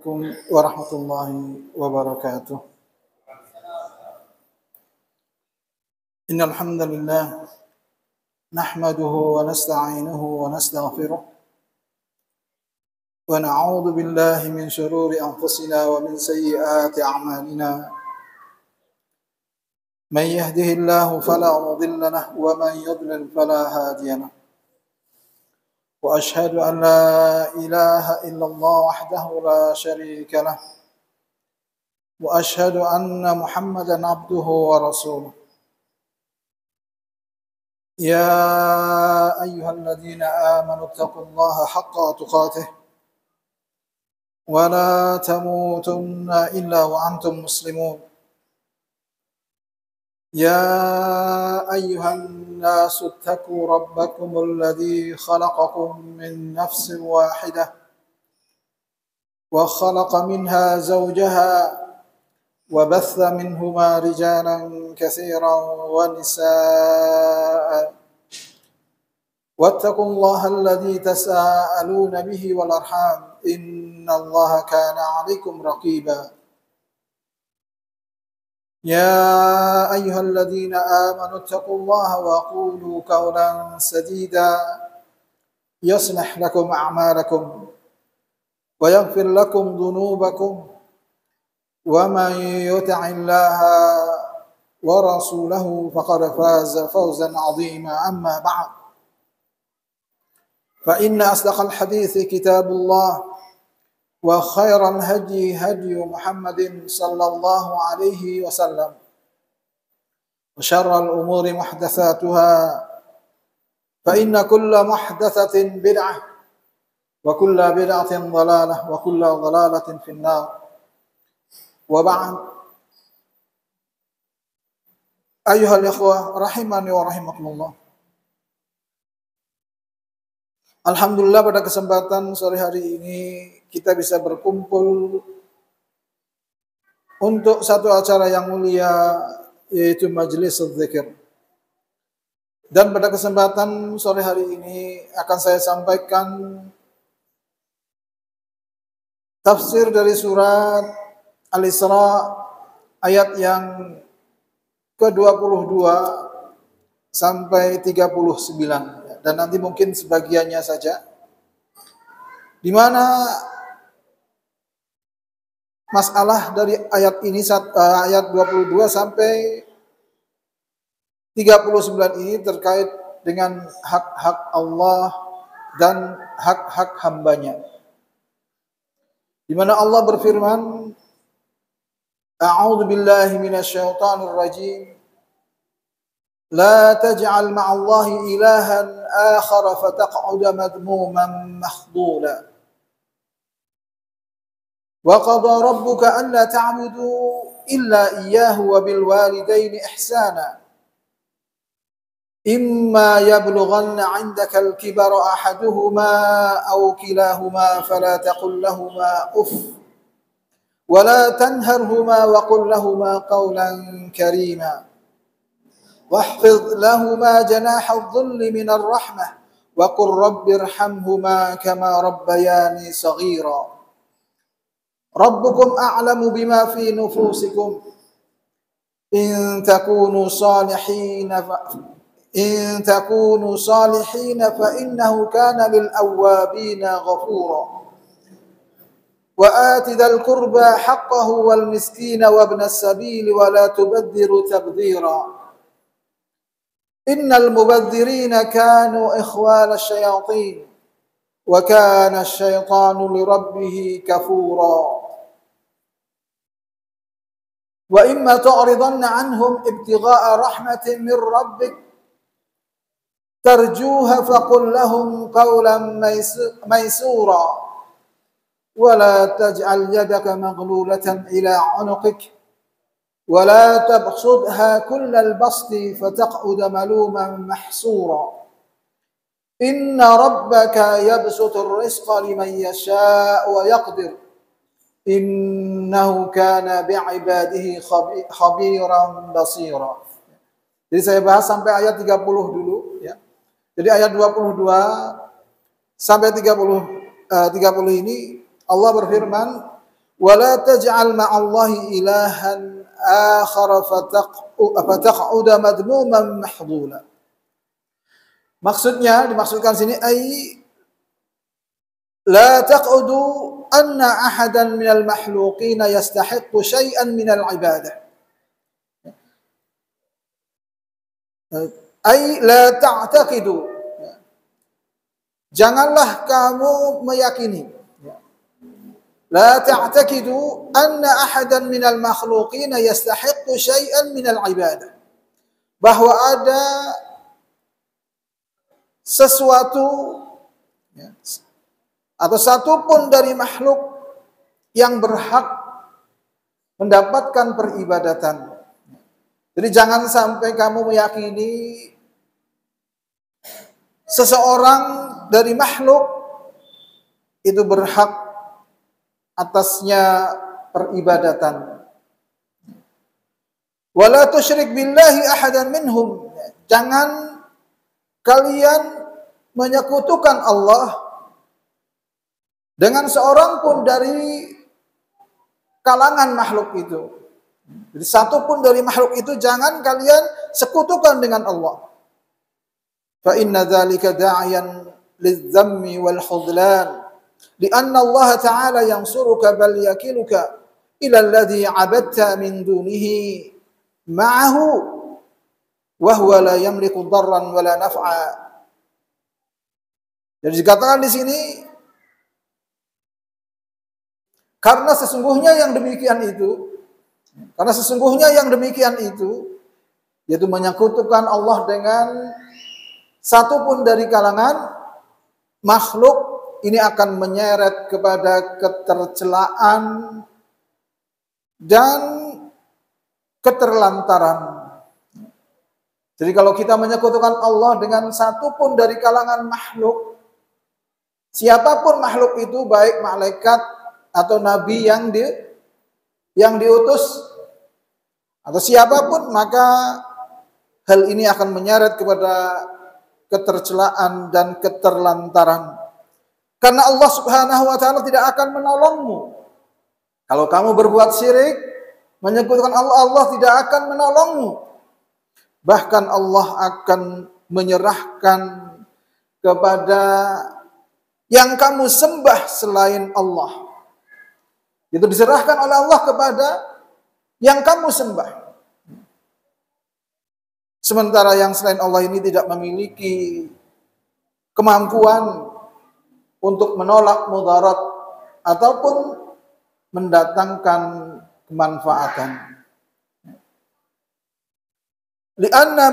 Assalamualaikum warahmatullahi wabarakatuh. Innal hamdalillah nahmaduhu wa nasta'inuhu wa nastaghfiruh wa na'udzu billahi min shururi anfusina wa min sayyiati a'malina. Man yahdihillahu fala mudilla lahu wa man yudlil fala hadiya lahu. Wa ashhadu an la ilaha illallah wahdahu la syarika lahu. Wa ashhadu anna Muhammadan abduhu wa rasuluh. يا أيها الذين آمنوا اتقوا الله حق تقاته ولا تموتن إلا وأنتم مسلمون. يا أيها الناس اتقوا ربكم الذي خلقكم من نفس واحدة وخلق منها زوجها وبث منهما رجالا كثيرا ونساء واتقوا الله الذي تساءلون به والأرحام إن الله كان عليكم رقيبا. يا أيها الذين آمنوا اتقوا الله وقولوا قولا سديدا يصلح لكم أعمالكم ويغفر لكم ذنوبكم ومن يطع الله ورسوله فقد فاز فوزا عظيما. أما بعد فإن أصدق الحديث كتاب الله وخير الهدي هدي محمد صلى الله عليه وسلم وشر الأمور محدثاتها فإن كل محدثة بدعة وكل بدعة ضلالة وكل ضلالة في النار. وبعد أيها الإخوة rahimani wa rahimakumullah. Alhamdulillah pada kesempatan sore hari ini kita bisa berkumpul untuk satu acara yang mulia, yaitu majelis dzikir. Dan pada kesempatan sore hari ini akan saya sampaikan tafsir dari surat Al-Isra ayat yang ke-22 sampai 39, dan nanti mungkin sebagiannya saja, di mana masalah dari ayat ini ayat 22 sampai 39 ini terkait dengan hak-hak Allah dan hak-hak hambanya, di mana Allah berfirman, A'udzu billahi minasyaitonir rajim. La taj'al ma'allahi ilahan akhar fataq'uda madmuman makhdula. Wa qada rabbuka alla ta'budu illa iyyahu wa bil walidayni ihsana. Imma yablughanna 'indaka al-kibara ahaduhuma aw kilahuma fala taqul lahumā uff. ولا تنهرهما وقل لهما قولا كريما واحفظ لهما جناح الذل من الرحمة وقل رب ارحمهما كما ربياني صغيرا ربكم أعلم بما في نفوسكم إن تكونوا صالحين فإنه كان للأوابين غفورا وآت ذا القربى حقه والمسكين وابن السبيل ولا تبذر تبذيرا إن المبذرين كانوا إخوان الشياطين وكان الشيطان لربه كفورا وإما تعرضن عنهم ابتغاء رحمة من ربك ترجوها فقل لهم قولا ميسورا ولا تجعل يدك مغلولة إلى عنقك ولا تبسطها كل البسط فتقعد ملوما محسورا إن ربك يبسط الرزق لمن يشاء ويقدر إنه كان بعباده خبيرا بصيرا. Jadi saya bahas sampai ayat 30 dulu ya. Jadi ayat 22 sampai 30 ini Allah berfirman, wa la taj'al ma'allahi ilahan akhar fataq'uda madmuman mahdula. Maksudnya, dimaksudkan sini la taq'udu anna ahadan minal makhluqina yastahiqqu syai'an minal ibadah. La ta'taqidu. Janganlah kamu meyakini. La ta'taqidu anna ahadan minal makhluqina yastahiqqu syai'an minal ibadah. Bahwa ada sesuatu atau satu pun dari makhluk yang berhak mendapatkan peribadatan. Jadi jangan sampai kamu meyakini seseorang dari makhluk itu berhak atasnya peribadatan. Wala tusyrik billahi ahadan minhum. Jangan kalian menyekutukan Allah dengan seorang pun dari kalangan makhluk itu. Jadi satu pun dari makhluk itu jangan kalian sekutukan dengan Allah. Fa inna dzalika da'iyan lidzammi wal khudlan. Lianna Allah Ta'ala yansuruka bal yakiluka ila alladhi 'abadta min dunihi ma'ahu wa huwa la yamliku dharran wa la naf'a. Jadi dikatakan di sini karena sesungguhnya yang demikian itu, yaitu menyekutukan Allah dengan satu pun dari kalangan makhluk, ini akan menyeret kepada ketercelaan dan keterlantaran. Jadi kalau kita menyekutukan Allah dengan satu pun dari kalangan makhluk, siapapun makhluk itu, baik malaikat atau nabi yang diutus atau siapapun, maka hal ini akan menyeret kepada ketercelaan dan keterlantaran. Karena Allah Subhanahu wa taala tidak akan menolongmu. Kalau kamu berbuat syirik, menyekutukan Allah, Allah tidak akan menolongmu. Bahkan Allah akan menyerahkan kepada yang kamu sembah selain Allah. Itu diserahkan oleh Allah kepada yang kamu sembah. Sementara yang selain Allah ini tidak memiliki kemampuan untuk menolak mudarat ataupun mendatangkan kemanfaatan. Lianna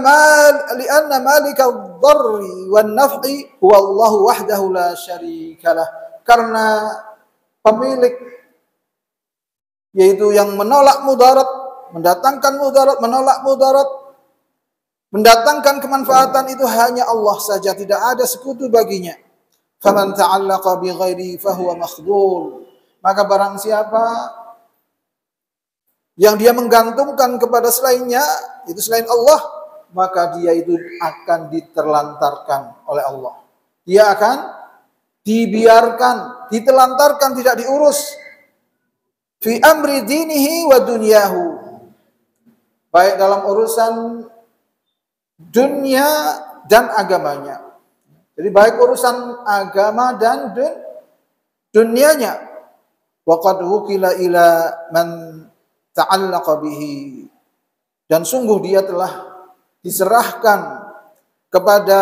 malika ad-dharri wan naf'i huwa Allah wahdahu la syarikalah. Karena pemilik, yaitu yang menolak mudarat, mendatangkan mudarat, menolak mudarat, mendatangkan kemanfaatan, itu hanya Allah saja, tidak ada sekutu baginya. Faman ta'allaqa bi ghairi fahuwa makhdhul. Maka barang siapa yang dia menggantungkan kepada selainnya, itu selain Allah, maka dia itu akan diterlantarkan oleh Allah. Dia akan dibiarkan, ditelantarkan, tidak diurus. Fi amri dinihi wa dunyahu. Baik dalam urusan dunia dan agamanya. Jadi baik urusan agama dan dunianya. Wa qad wukila ila man ta'allaqa bihi. Dan sungguh dia telah diserahkan kepada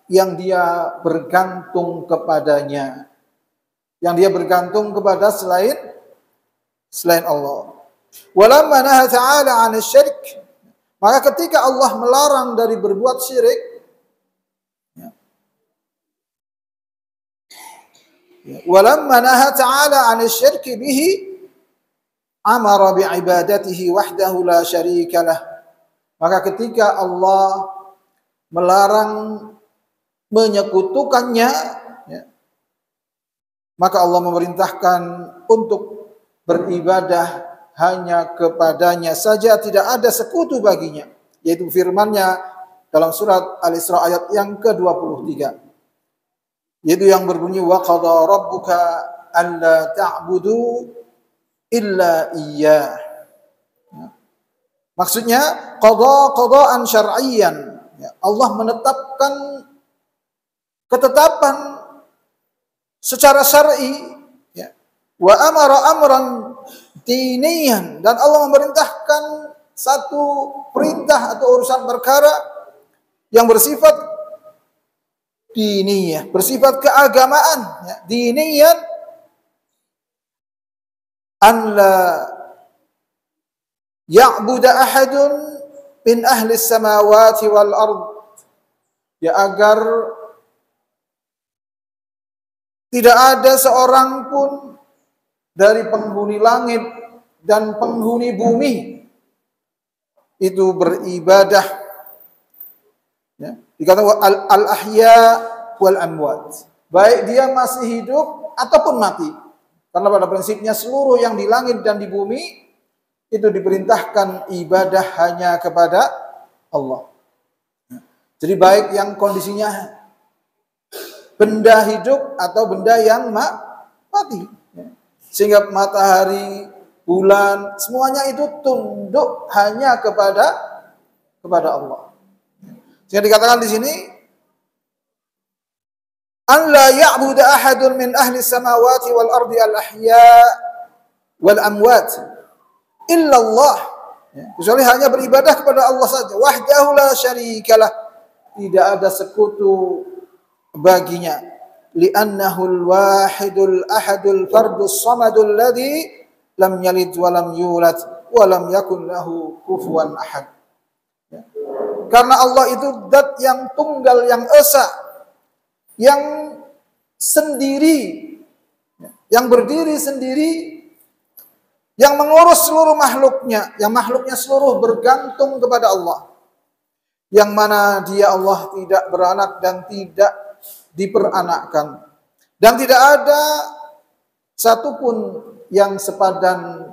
yang dia bergantung kepadanya. Yang dia bergantung kepada selain Allah. Walamma naha ta'ala 'anil syirk, maka ketika Allah melarang dari berbuat syirik, walamma naha ta'ala 'anil syirk bihi amara bi ibadatihi wahdahu la syarikalah. Maka ketika Allah melarang menyekutukannya, maka Allah memerintahkan untuk beribadah hanya kepadanya saja, tidak ada sekutu baginya. Yaitu firman-Nya dalam surat Al-Isra ayat yang ke-23. Yaitu yang berbunyi wa qadha rabbuka alla ta'budu illa iyyah. Maksudnya qada'an syar'iyyan. Allah menetapkan ketetapan secara syar'i, ya. Wa amara amran diniyan, dan Allah memerintahkan satu perintah atau urusan perkara yang bersifat diniyah, bersifat keagamaan, ya. Diniyan, an la ya'budu ahadun min ahli samawati wal ard, ya, agar tidak ada seorang pun dari penghuni langit dan penghuni bumi itu beribadah, ya. Dikatakan al-ahya wal amwat, baik dia masih hidup ataupun mati. Karena pada prinsipnya seluruh yang di langit dan di bumi itu diperintahkan ibadah hanya kepada Allah. Jadi baik yang kondisinya benda hidup atau benda yang mati. Sehingga matahari, bulan, semuanya itu tunduk hanya kepada Allah. Sehingga dikatakan di sini, an la ya'budu ahadun min ahli samawati wal ardi al ahya wal amwat illa Allah. Kecuali hanya beribadah kepada Allah saja. Wahdahu la syarikalah, tidak ada sekutu baginya. Li'annahu al-wahidul ahadul fardus samadul ladzi lam yalid wa lam yulad wa lam yakun lahu kufuwan ahad. Karena Allah itu zat yang tunggal, yang esa, yang sendiri, yang berdiri sendiri, yang mengurus seluruh makhluknya, yang makhluknya seluruh bergantung kepada Allah, yang mana dia Allah tidak beranak dan tidak diperanakkan, dan tidak ada satupun yang sepadan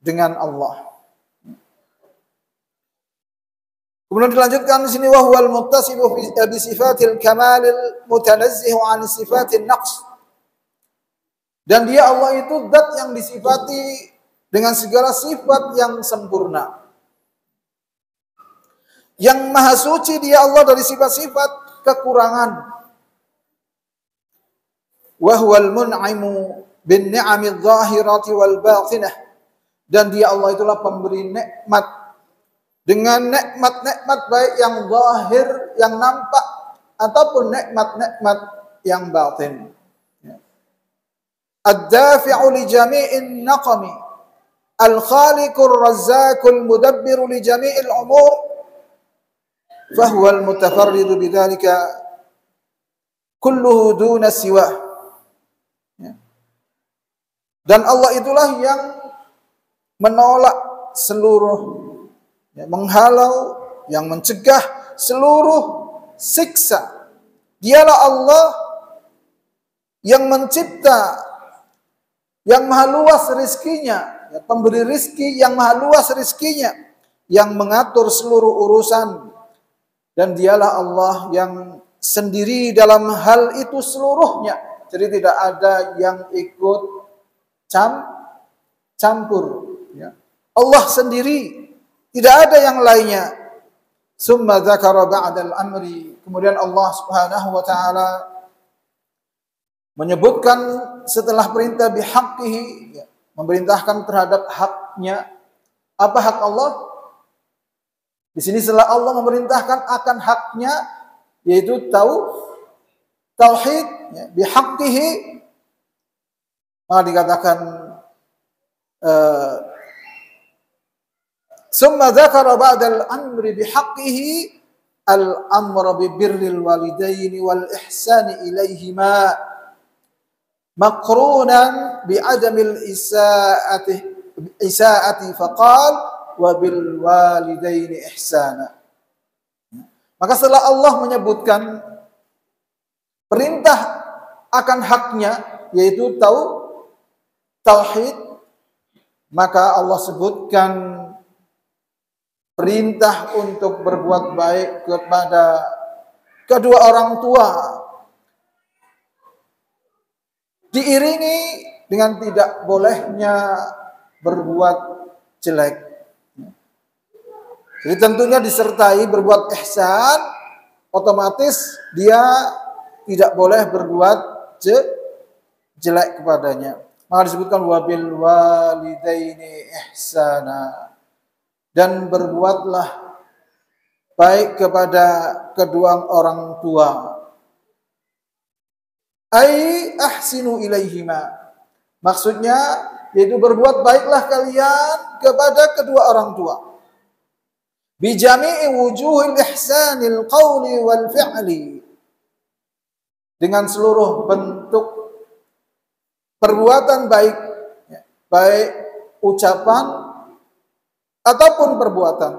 dengan Allah. Kemudian dilanjutkan di sini, wa huwal muttasifu bi sifatil kamalil mutanazzihu an sifatin naqs, dan dia Allah itu zat yang disifati dengan segala sifat yang sempurna, yang maha suci dia Allah dari sifat-sifat kekurangan. Wa huwal mun'imu bin ni'amidz zahirati wal batinah, dan dia Allah itulah pemberi nikmat dengan nikmat-nikmat baik yang zahir, yang nampak, ataupun nikmat-nikmat yang batin. Ad-dafi'u li jami'in naqami, al-khaliqur razzaqul mudabbiru li jami'il umur, fahuwal mutafarridu bidzalika kulluhu duna siwah. Dan Allah itulah yang menolak seluruh, menghalau, yang mencegah seluruh siksa. Dialah Allah yang mencipta, yang maha luas rizkinya, pemberi rizki yang maha luas rizkinya, yang mengatur seluruh urusan. Dan dialah Allah yang sendiri dalam hal itu seluruhnya. Jadi tidak ada yang ikut campur, ya. Allah sendiri, tidak ada yang lainnya. Summa dzakara ba'dal amri, kemudian Allah Subhanahu wa taala menyebutkan setelah perintah bihaqqihi, ya, memerintahkan terhadap haknya. Apa hak Allah? Di sini setelah Allah memerintahkan akan haknya, yaitu tauhid, ya, bihaqqihi, maka dikatakan summa dzakara ba'dal amri bihaqqihi al-amra bi birril walidaini wal ihsani ilaihima maqrunan bi adamil isaati faqal wa bil walidaini ihsana. Maka setelah Allah menyebutkan perintah akan haknya, yaitu tauhid, maka Allah sebutkan perintah untuk berbuat baik kepada kedua orang tua, diiringi dengan tidak bolehnya berbuat jelek. Jadi tentunya disertai berbuat ihsan, otomatis dia tidak boleh berbuat jelek kepadanya. Maka disebutkan wabil walidaini ihsana, dan berbuatlah baik kepada kedua orang tua. Ai ahsinu ilaihima, maksudnya yaitu berbuat baiklah kalian kepada kedua orang tua. Bi jami'i wujuhil ihsanil qawli wal fi'li, dengan seluruh bentuk perbuatan baik, baik ucapan ataupun perbuatan.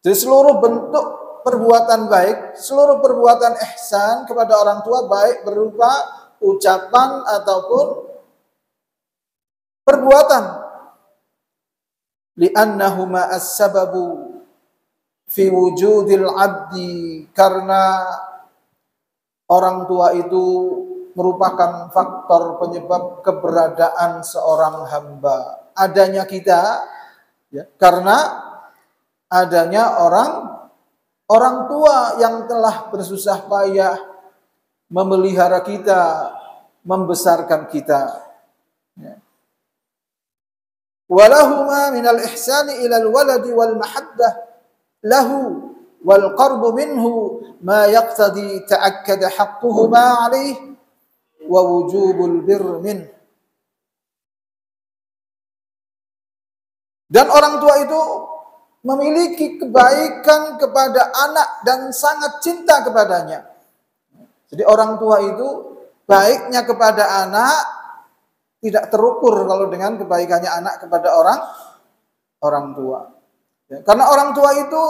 Jadi seluruh bentuk perbuatan baik, seluruh perbuatan ihsan kepada orang tua, baik berupa ucapan ataupun perbuatan. Li'annahuma as-sababu fi wujudil abdi, karena orang tua itu merupakan faktor penyebab keberadaan seorang hamba. Adanya kita, ya, karena adanya orang tua yang telah bersusah payah memelihara kita, membesarkan kita. Ya. Walahuma minal ihsani ilal waladi wal mahabbah lahu wal qarbu minhu ma yaqtadi ta'akkada haqquhuma alaih wa wujubul birr min. Dan orang tua itu memiliki kebaikan kepada anak dan sangat cinta kepadanya. Jadi orang tua itu baiknya kepada anak tidak terukur kalau dengan kebaikannya anak kepada orang tua. Ya, karena orang tua itu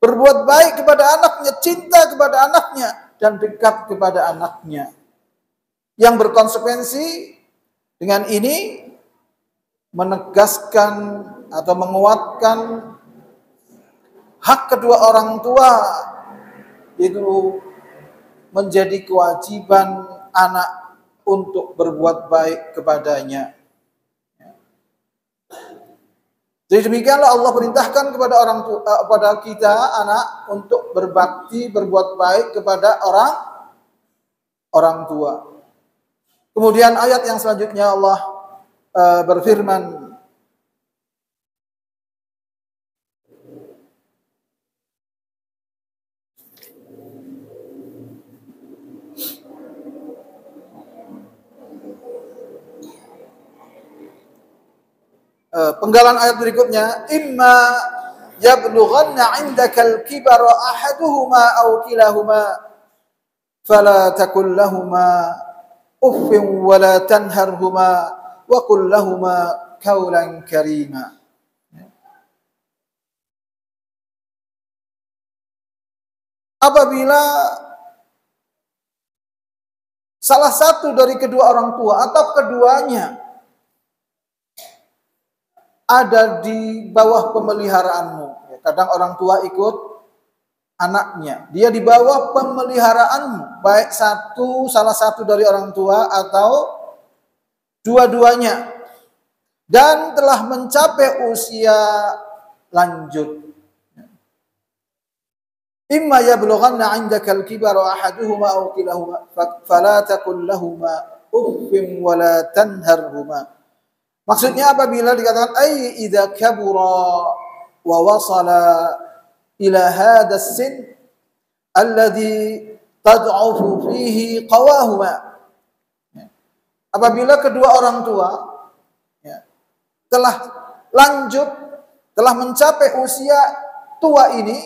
berbuat baik kepada anaknya, cinta kepada anaknya, dan dekat kepada anaknya. Yang berkonsekuensi dengan ini menegaskan atau menguatkan hak kedua orang tua, itu menjadi kewajiban anak untuk berbuat baik kepadanya. Jadi demikianlah Allah perintahkan kepada orang tua, kepada kita anak untuk berbakti, berbuat baik kepada orang tua. Kemudian ayat yang selanjutnya Allah berfirman, penggalan ayat berikutnya, imma yablughanna 'indakal kibara ahaduhuma aw kilahuma fala takul lahumā uffin wa la tanharhumā wa qul lahumā qawlan karīmā. Apabila salah satu dari kedua orang tua atau keduanya ada di bawah pemeliharaanmu. Kadang orang tua ikut anaknya. Dia di bawah pemeliharaanmu. Baik salah satu dari orang tua atau dua-duanya. Dan telah mencapai usia lanjut. Imma yablughanna 'indakal kibara ahaduhuma aw kilahuma fala taqul lahumā uffin wa la tanharhumā. Maksudnya apabila dikatakan ay idza kabura wa wasala ila hadha as-sin alladhi tad'afu fihi qawahuma. Apabila kedua orang tua telah lanjut, telah mencapai usia tua ini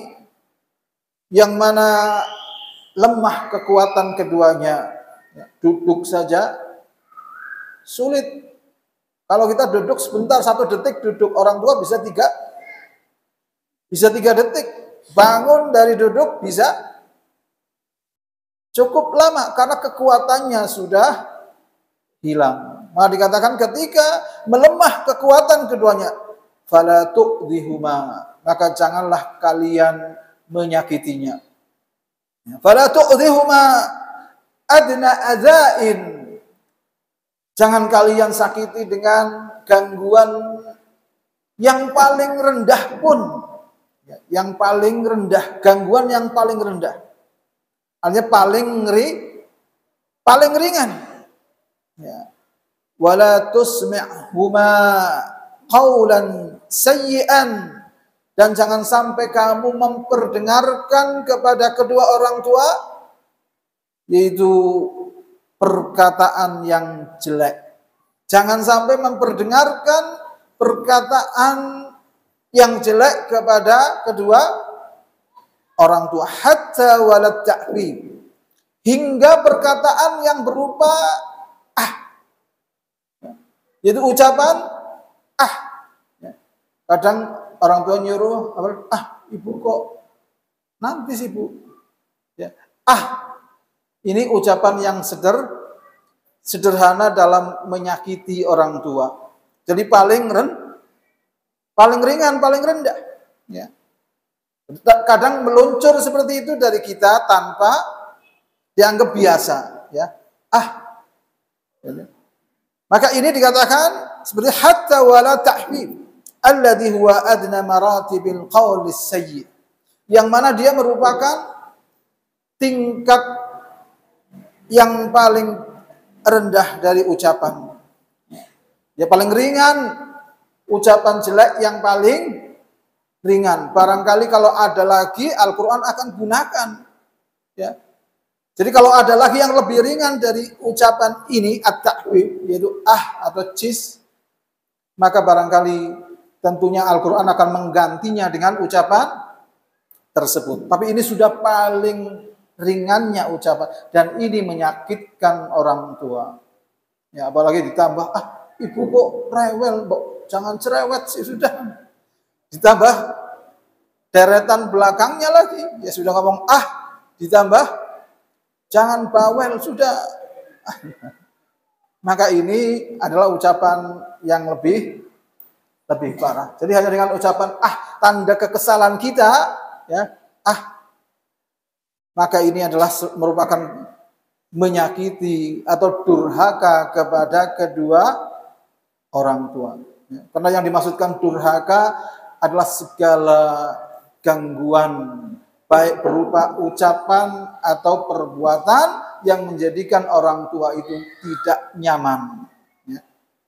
yang mana lemah kekuatan keduanya, duduk saja sulit. Kalau kita duduk sebentar, 1 detik duduk, orang tua bisa 3 detik. Bangun dari duduk bisa cukup lama karena kekuatannya sudah hilang. Maka dikatakan ketika melemah kekuatan keduanya, fala tu'dhihuma, maka janganlah kalian menyakitinya. Fala tu'dhihuma adna adzain, Jangan kalian sakiti dengan gangguan yang paling rendah pun. Yang paling rendah, gangguan yang paling rendah. Artinya paling ringan. Ya. Wala tusmi'huma qawlan sayyi'an, dan jangan sampai kamu memperdengarkan kepada kedua orang tua yaitu perkataan yang jelek. Jangan sampai memperdengarkan perkataan yang jelek kepada kedua orang tua. Hatta walad ta'bib, hingga perkataan yang berupa yaitu ucapan Kadang orang tua nyuruh, ibu kok nanti sih bu. Ya. Ini ucapan yang sederhana dalam menyakiti orang tua. Jadi paling ringan, paling rendah. Ya. Kadang meluncur seperti itu dari kita tanpa dianggap biasa. Ya. Maka ini dikatakan seperti hatta wala tahbib alladhi huwa adna maratibil qawlis sayyi, yang mana dia merupakan tingkat yang paling rendah dari ucapan. Ya, paling ringan, ucapan jelek yang paling ringan. Barangkali kalau ada lagi Al-Quran akan gunakan. Ya. Jadi kalau ada lagi yang lebih ringan dari ucapan ini, at-ta'wib, yaitu atau cis, maka barangkali tentunya Al-Quran akan menggantinya dengan ucapan tersebut. Tapi ini sudah paling ringannya ucapan, dan ini menyakitkan orang tua. Ya, apalagi ditambah, ibu kok rewel, jangan cerewet sih, sudah. Ditambah deretan belakangnya lagi, ya sudah ngomong ditambah jangan bawel, sudah. Maka ini adalah ucapan yang lebih parah. Jadi hanya dengan ucapan tanda kekesalan kita, ya, maka ini adalah merupakan menyakiti atau durhaka kepada kedua orang tua. Ya, karena yang dimaksudkan durhaka adalah segala gangguan, baik berupa ucapan atau perbuatan yang menjadikan orang tua itu tidak nyaman. Ya.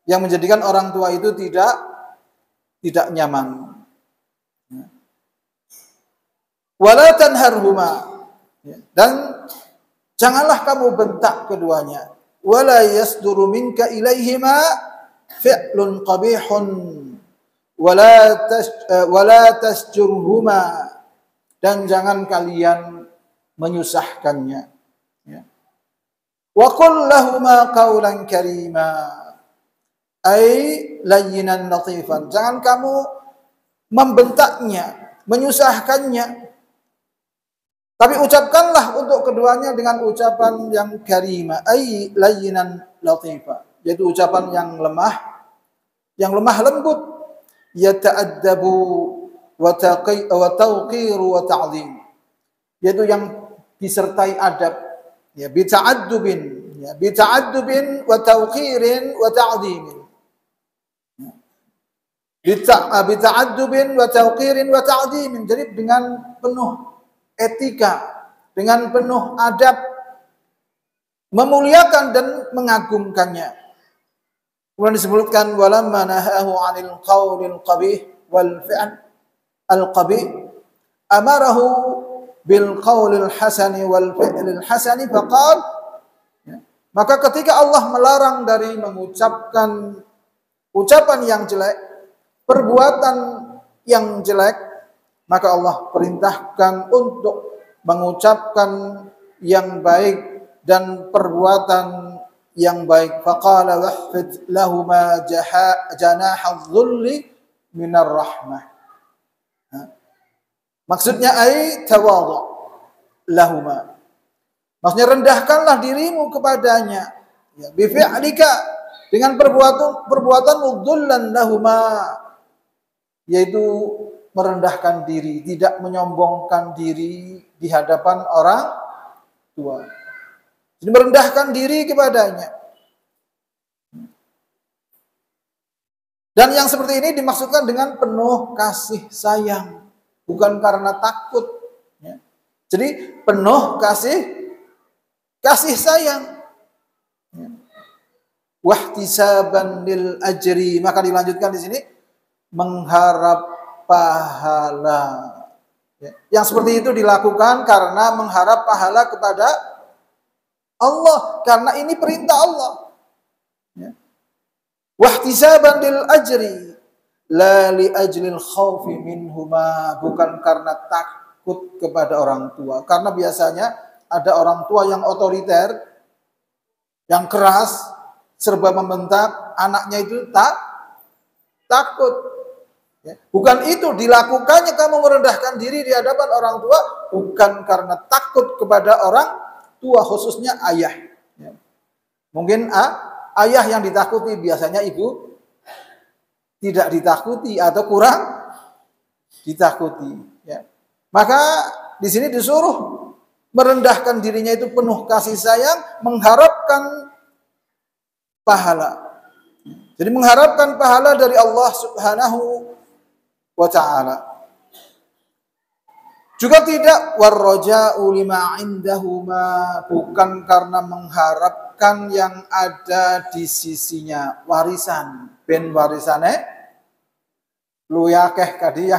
Yang menjadikan orang tua itu tidak nyaman. Ya. Wala tanharhuma, dan janganlah kamu bentak keduanya. Wala yasduru minka ilaihima fi'lun qabihun wala tasjurhuma, dan jangan kalian menyusahkannya. Ya. Wa qul lahuma qawlan karima, ay layyinan latifan. Jangan kamu membentaknya, menyusahkannya. Tapi ucapkanlah untuk keduanya dengan ucapan yang karima, ay layyinan latifan, yaitu ucapan yang lemah lembut, yata'addabu wa tawqiru wa ta'zim, yaitu yang disertai adab, ya, bita'addubin wa tawqirin wa ta'zimin. Bita'addubin wa tawqirin wa ta'zimin, jadi dengan penuh etika, dengan penuh adab, memuliakan dan mengagungkannya. Kemudian disebutkan walamma nahahu 'anil qaulil qabih wal fi'l al-qabih amarahu bil qaulil hasani wal fi'lil hasani faqal, maka ketika Allah melarang dari mengucapkan ucapan yang jelek, perbuatan yang jelek, maka Allah perintahkan untuk mengucapkan yang baik dan perbuatan yang baik. Faqala wahfid lahuma janaha dhulli minar rahmah. Maksudnya ay tawadhu lahuma. Maksudnya rendahkanlah dirimu kepadanya. Ya, bi fi'lika, dengan perbuatan dhullan lahuma, yaitu merendahkan diri, tidak menyombongkan diri di hadapan orang tua. Jadi merendahkan diri kepadanya. Dan yang seperti ini dimaksudkan dengan penuh kasih sayang, bukan karena takut. Ya. Jadi penuh kasih sayang. Ya. Wahtisaban lil ajri, maka dilanjutkan di sini mengharap pahala. Ya. Yang seperti itu dilakukan karena mengharap pahala kepada Allah, karena ini perintah Allah. Ya. Wahtisaban lil ajri la li ajlil khaufi minhuma, bukan karena takut kepada orang tua. Karena biasanya ada orang tua yang otoriter, yang keras, serba membentak, anaknya itu takut. Ya. Bukan itu dilakukannya kamu merendahkan diri di hadapan orang tua, bukan karena takut kepada orang tua, khususnya ayah. Ya. Mungkin ayah yang ditakuti, biasanya ibu tidak ditakuti atau kurang ditakuti. Ya. Maka di sini disuruh merendahkan dirinya itu penuh kasih sayang, mengharapkan pahala. Jadi mengharapkan pahala dari Allah Subhanahu wa ta'ala. Juga tidak warraja'u lima indahuma, bukan karena mengharapkan yang ada di sisinya, warisan. Ben warisane luyakeh kadi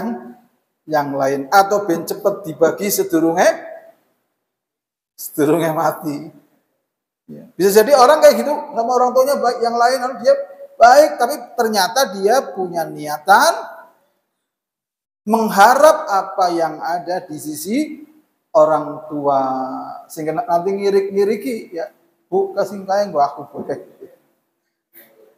yang lain, atau ben cepet dibagi sedurunge mati. Ya. Bisa jadi orang kayak gitu sama orang tuanya baik, yang lain dia baik, tapi ternyata dia punya niatan mengharap apa yang ada di sisi orang tua, sehingga nanti ngirik-ngiriki, ya bu kasih kain gua aku boleh,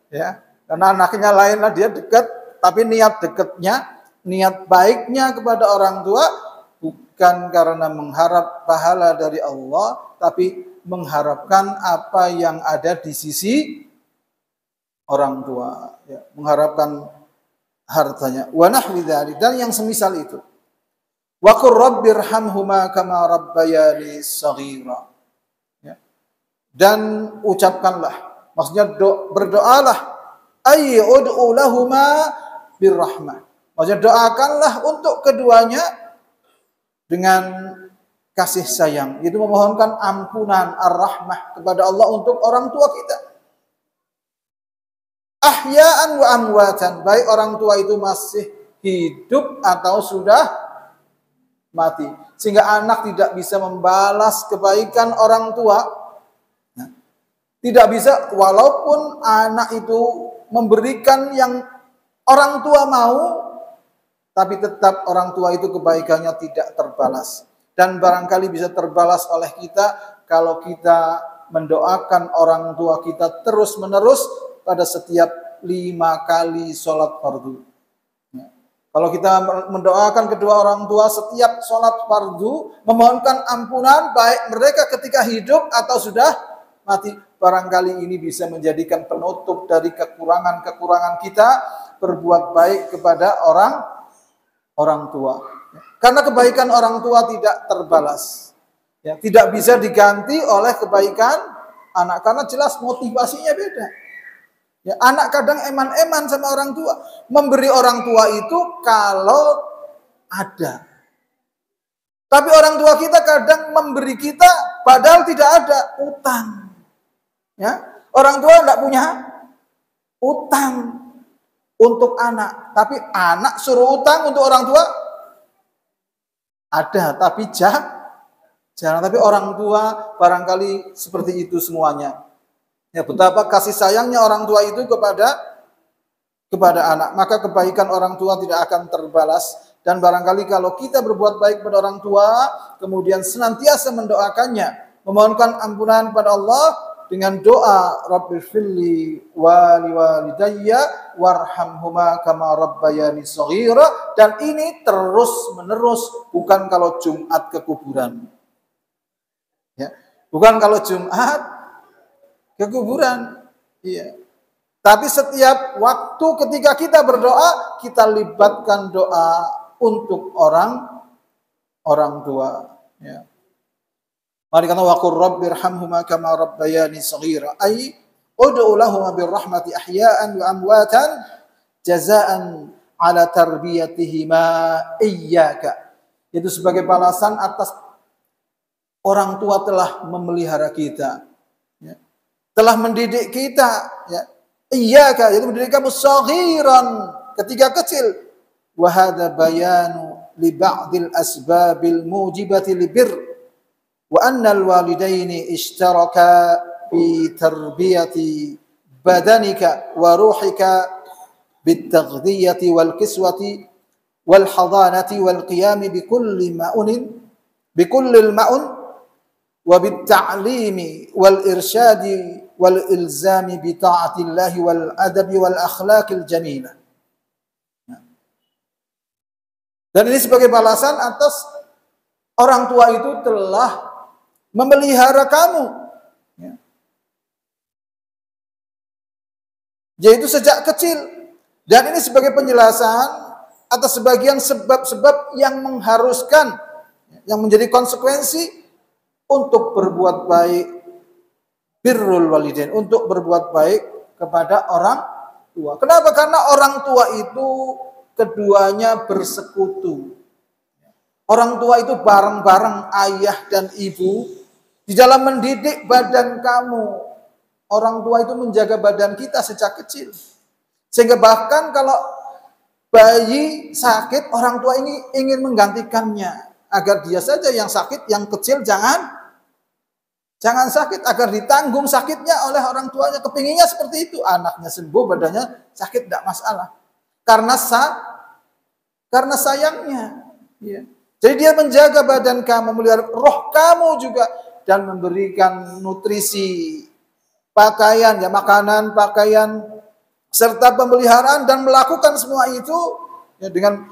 ya karena anaknya lain lah, dia dekat, tapi niat dekatnya, niat baiknya kepada orang tua bukan karena mengharap pahala dari Allah, tapi mengharapkan apa yang ada di sisi orang tua, ya, mengharapkan hartanya. Wa nahwi dzalik, dan yang semisal itu. Wa qur rabbirhamhuma kama rabbayani shaghira. Ya. Dan ucapkanlah, maksudnya berdoalah, ay ud'u lahuma birrahmah. Maksudnya doakanlah untuk keduanya dengan kasih sayang. Itu memohonkan ampunan ar-rahmah kepada Allah untuk orang tua kita. Ahya'an wa amwatan, baik orang tua itu masih hidup atau sudah mati, sehingga anak tidak bisa membalas kebaikan orang tua. Nah, tidak bisa, walaupun anak itu memberikan yang orang tua mau, tapi tetap orang tua itu kebaikannya tidak terbalas. Dan barangkali bisa terbalas oleh kita kalau kita mendoakan orang tua kita terus menerus pada setiap 5 kali sholat fardu. Ya. Kalau kita mendoakan kedua orang tua setiap sholat fardu, memohonkan ampunan baik mereka ketika hidup atau sudah mati, barangkali ini bisa menjadikan penutup dari kekurangan-kekurangan kita berbuat baik kepada orang tua. Ya. Karena kebaikan orang tua tidak terbalas. Ya, tidak bisa diganti oleh kebaikan anak, karena jelas motivasinya beda. Ya, anak kadang eman-eman sama orang tua. Memberi orang tua itu kalau ada. Tapi orang tua kita kadang memberi kita padahal tidak ada, utang. Ya, orang tua tidak punya utang untuk anak, tapi anak suruh utang untuk orang tua ada, tapi jangan. Tapi orang tua barangkali seperti itu semuanya. Ya, betapa kasih sayangnya orang tua itu kepada anak, maka kebaikan orang tua tidak akan terbalas. Dan barangkali kalau kita berbuat baik kepada orang tua, kemudian senantiasa mendoakannya, memohonkan ampunan kepada Allah dengan doa Rabbighfirli wa liwalidayya warhamhuma kama rabbayani shaghira, dan ini terus menerus, bukan kalau Jumat ke kuburan. Ya, bukan kalau Jumat ke kuburan, iya. Tapi setiap waktu ketika kita berdoa, kita libatkan doa untuk orang tua. Ya. Mari kata wa qur rabbirhamhuma kama rabbayani shaghira, ay ud'u lahum birrahmati ahya'an wa amwatan, jazaan ala tarbiyatihima iyyaka. Itu sebagai balasan atas orang tua telah memelihara kita, ya, telah mendidik kita, ya. Iyyaka, yaitu mendidik kamu saghiran, ketika kecil. Wa hadza bayanu li ba'dil asbabil mujibati libir wa anna al-walidaini ishtaraka fi tarbiyati badanika wa ruhika bit-taghdhiyati wal kiswati wal hadanati wal qiyam bi kulli al-ma'un wa bit-ta'limi wal irsyadi wal ilzami bi ta'atillahi wal adabi wal akhlaqil jamilah. Dan ini sebagai balasan atas orang tua itu telah memelihara kamu, ya, yaitu sejak kecil. Dan ini sebagai penjelasan atas sebagian sebab-sebab yang mengharuskan, yang menjadi konsekuensi untuk berbuat baik, birrul walidain, untuk berbuat baik kepada orang tua. Kenapa? Karena orang tua itu keduanya bersekutu. Orang tua itu bareng-bareng ayah dan ibu di dalam mendidik badan kamu. Orang tua itu menjaga badan kita sejak kecil. Sehingga bahkan kalau bayi sakit, orang tua ini ingin menggantikannya agar dia saja yang sakit, yang kecil jangan sakit, agar ditanggung sakitnya oleh orang tuanya. Kepinginnya seperti itu, anaknya sembuh, badannya sakit tidak masalah. Karena sayangnya, ya. Jadi dia menjaga badan kamu, memelihara roh kamu juga, dan memberikan nutrisi, pakaian, ya, makanan, pakaian, serta pemeliharaan, dan melakukan semua itu, ya, dengan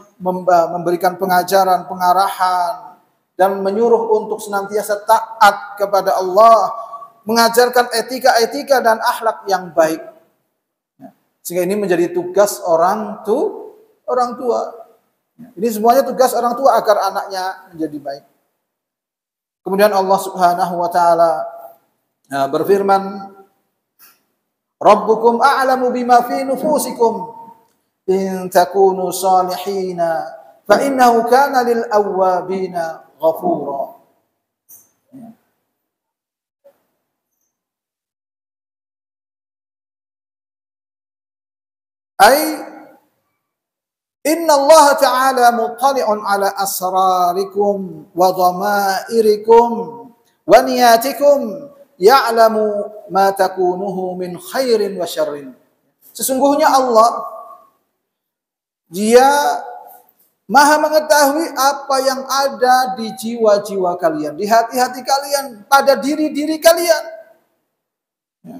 memberikan pengajaran, pengarahan, dan menyuruh untuk senantiasa taat kepada Allah, mengajarkan etika-etika dan akhlak yang baik. Ya. Sehingga ini menjadi tugas orang tua. Ini semuanya tugas orang tua agar anaknya menjadi baik. Kemudian Allah Subhanahu wa taala berfirman, Rabbukum a'lamu bima fi nufusikum in takunu salihina fa innahu kana lil awwabina ghafura. Inna Allah Ta'ala muttali'un ala asrarikum wa dhamairikum wa niyatikum ya'lamu ma takunuhu min khairin wa syarrin. Sesungguhnya Allah, Dia Maha mengetahui apa yang ada di jiwa-jiwa kalian, di hati-hati kalian, pada diri-diri kalian. Ya.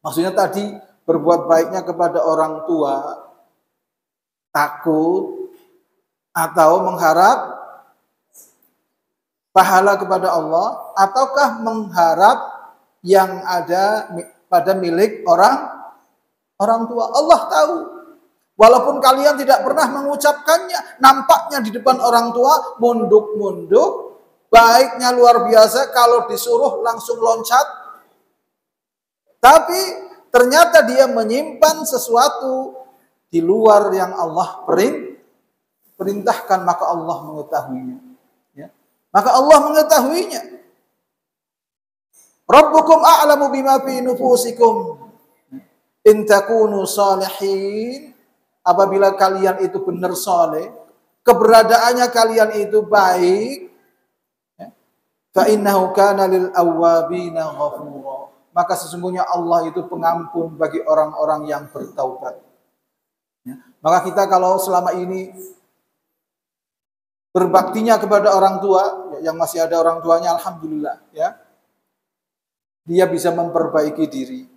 Maksudnya tadi berbuat baiknya kepada orang tua, takut atau mengharap pahala kepada Allah, ataukah mengharap yang ada pada milik orang tua. Allah tahu. Walaupun kalian tidak pernah mengucapkannya, nampaknya di depan orang tua munduk-munduk, baiknya luar biasa, kalau disuruh langsung loncat. Tapi ternyata dia menyimpan sesuatu di luar yang Allah perintahkan, maka Allah mengetahuinya. Ya. Maka Allah mengetahuinya. Rabbukum a'lamu bima fi nufusikum in takunu salihin. Apabila kalian itu benar saleh, keberadaannya kalian itu baik, fa innahu kana lil awwabina ghafura. Maka sesungguhnya Allah itu pengampun bagi orang-orang yang bertaubat. Ya. Maka kita kalau selama ini berbaktinya kepada orang tua, yang masih ada orang tuanya, alhamdulillah, ya, dia bisa memperbaiki diri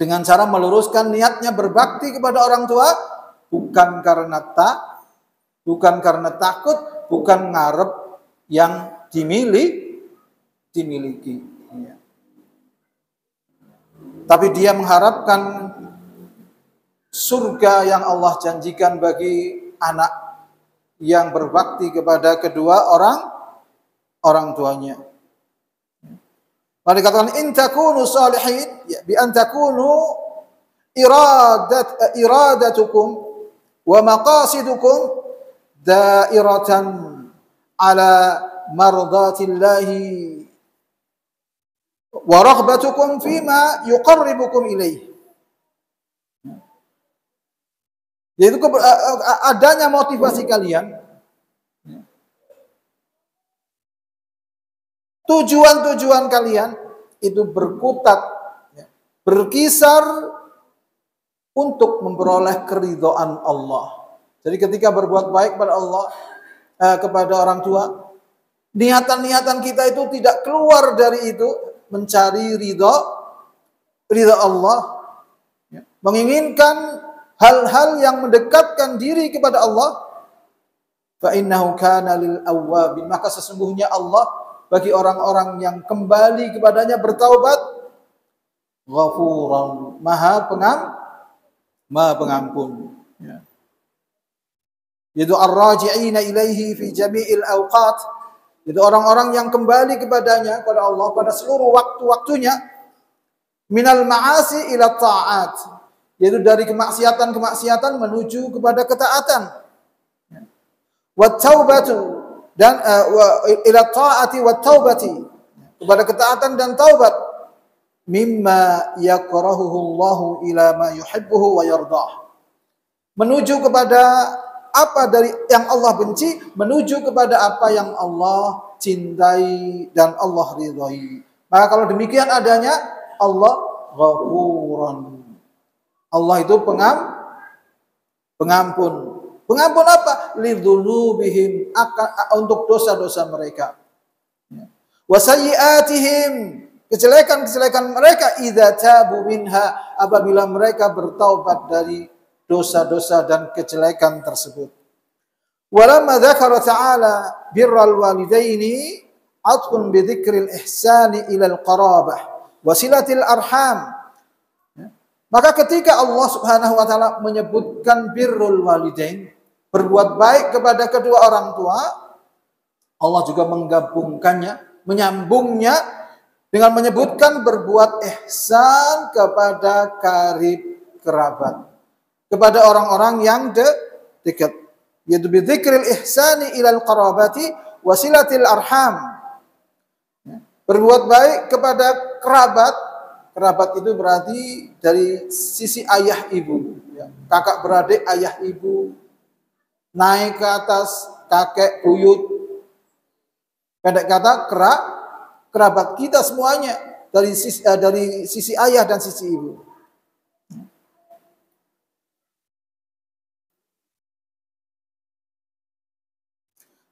dengan cara meluruskan niatnya berbakti kepada orang tua, bukan karena takut, bukan ngarep yang dimiliki. Ya. Tapi dia mengharapkan surga yang Allah janjikan bagi anak yang berbakti kepada kedua orang tuanya. Maka dikatakan in takunu salihin, ya, bi an takunu iradatukum wa maqasidukum dairatan ala mardatillahi wa raghbatukum fima yuqarribukum ilaih. Yaitu adanya motivasi kalian, tujuan-tujuan kalian itu berkutat, berkisar untuk memperoleh keridhaan Allah. Jadi ketika berbuat baik pada Allah, kepada orang tua, niatan-niatan kita itu tidak keluar dari itu, mencari ridha Allah, menginginkan hal-hal yang mendekatkan diri kepada Allah. Fa innahu kana lil awwabin, maka sesungguhnya Allah bagi orang-orang yang kembali kepadanya bertaubat, ghafuran, maha pengampun. Ya. Yaitu ar-raji'ina ilaihi fi jami'il awqat, itu orang-orang yang kembali kepadanya, kepada Allah pada seluruh waktu-waktunya, minal ma'asi ila ta'at, yaitu dari kemaksiatan-kemaksiatan menuju kepada ketaatan. Wa taubatu, dan ila ta'ati wa taubati, kepada ketaatan dan taubat, mimma yakrahuhu Allahu ila ma yuhibbuhu wa yardah, menuju kepada apa dari yang Allah benci, menuju kepada apa yang Allah cintai dan Allah ridhai. Maka kalau demikian adanya, Allah ghafuran, Allah itu pengampun. Pengampun apa? Lidzunubihim, untuk dosa-dosa mereka. Wa sayyi'atihim, kejelekan-kejelekan mereka, idza tabu minha, apabila mereka bertaubat dari dosa-dosa dan kejelekan tersebut. Walamma dzakara ta'ala birral walidaini atfun bi dzikril ihsani ilal qarabah wa silatil arham. Maka ketika Allah Subhanahu wa taala menyebutkan birrul walidain, berbuat baik kepada kedua orang tua, Allah juga menggabungkannya, menyambungnya dengan menyebutkan berbuat ihsan kepada karib kerabat, kepada orang-orang yang dekat, yaitu bidzikril ihsani ilal qarabati wasilatil arham. Berbuat baik kepada kerabat. Kerabat itu berarti dari sisi ayah ibu, kakak beradik ayah ibu, naik ke atas kakek buyut. Pendek kata kerabat kita semuanya dari sisi ayah dan sisi ibu.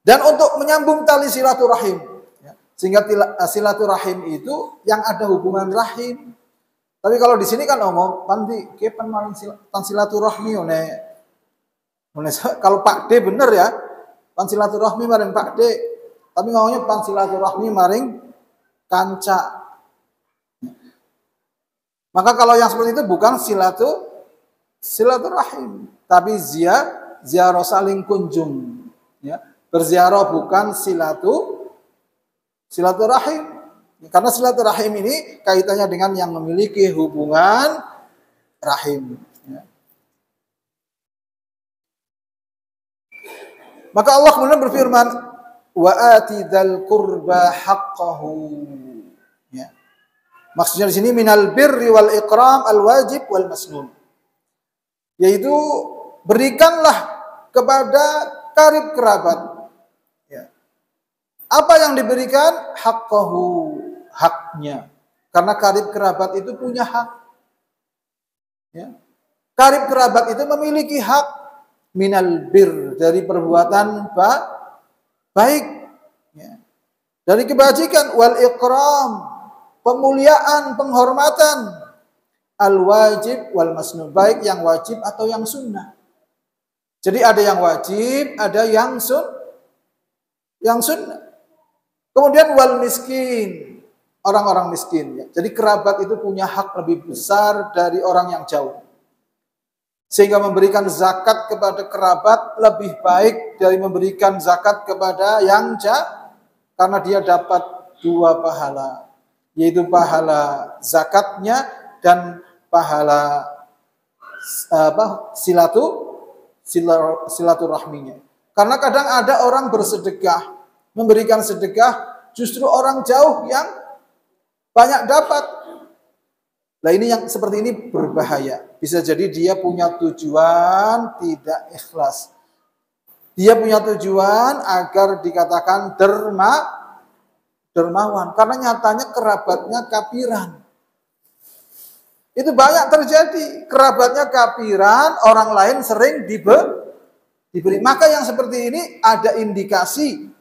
Dan untuk menyambung tali silaturahim, sehingga silaturahim itu yang ada hubungan rahim. Tapi kalau di sini kan omong panti kepan maring silaturahmi one. Kalau Pak D bener ya, pan silaturahmi maring Pak D. Tapi ngomongnya pan silaturahmi maring kanca. Maka kalau yang seperti itu bukan silaturahim, tapi ziarah saling kunjung, ya. Berziarah bukan silaturahim. Karena silaturahim ini kaitannya dengan yang memiliki hubungan rahim. Ya. Maka Allah kemudian berfirman, wa atidal qurba haqqahu. Ya. Maksudnya di sini minal birri wal ikram al wajib wal masnun. Yaitu berikanlah kepada karib kerabat. Apa yang diberikan? Haqqahu, haknya. Karena karib kerabat itu punya hak. Ya. Karib kerabat itu memiliki hak minal bir, dari perbuatan baik. Ya. Dari kebajikan, wal ikram, pemuliaan, penghormatan, al wajib wal masnun, baik yang wajib atau yang sunnah. Jadi ada yang wajib, ada yang sunnah. Kemudian wal miskin, orang-orang miskin. Ya. Jadi kerabat itu punya hak lebih besar dari orang yang jauh. Sehingga memberikan zakat kepada kerabat lebih baik dari memberikan zakat kepada yang jauh. Karena dia dapat dua pahala. Yaitu pahala zakatnya dan pahala silaturahminya. Karena kadang ada orang bersedekah, memberikan sedekah, justru orang jauh yang banyak dapat. Nah ini yang seperti ini berbahaya. Bisa jadi dia punya tujuan tidak ikhlas. Dia punya tujuan agar dikatakan dermawan. Karena nyatanya kerabatnya kafiran. Itu banyak terjadi. Kerabatnya kafiran, orang lain sering diberi. Maka yang seperti ini ada indikasi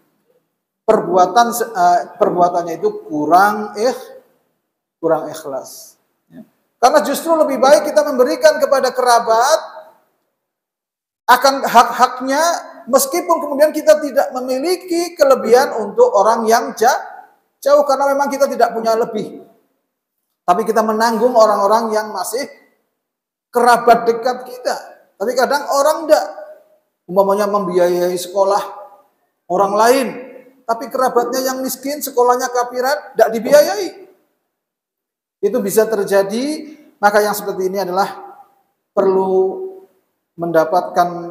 perbuatannya itu kurang ikhlas. Karena justru lebih baik kita memberikan kepada kerabat akan hak-haknya, meskipun kemudian kita tidak memiliki kelebihan untuk orang yang jauh, karena memang kita tidak punya lebih. Tapi kita menanggung orang-orang yang masih kerabat dekat kita. Tapi kadang orang enggak, umpamanya membiayai sekolah orang lain, tapi kerabatnya yang miskin, sekolahnya kafiran, enggak dibiayai. Itu bisa terjadi. Maka yang seperti ini adalah perlu mendapatkan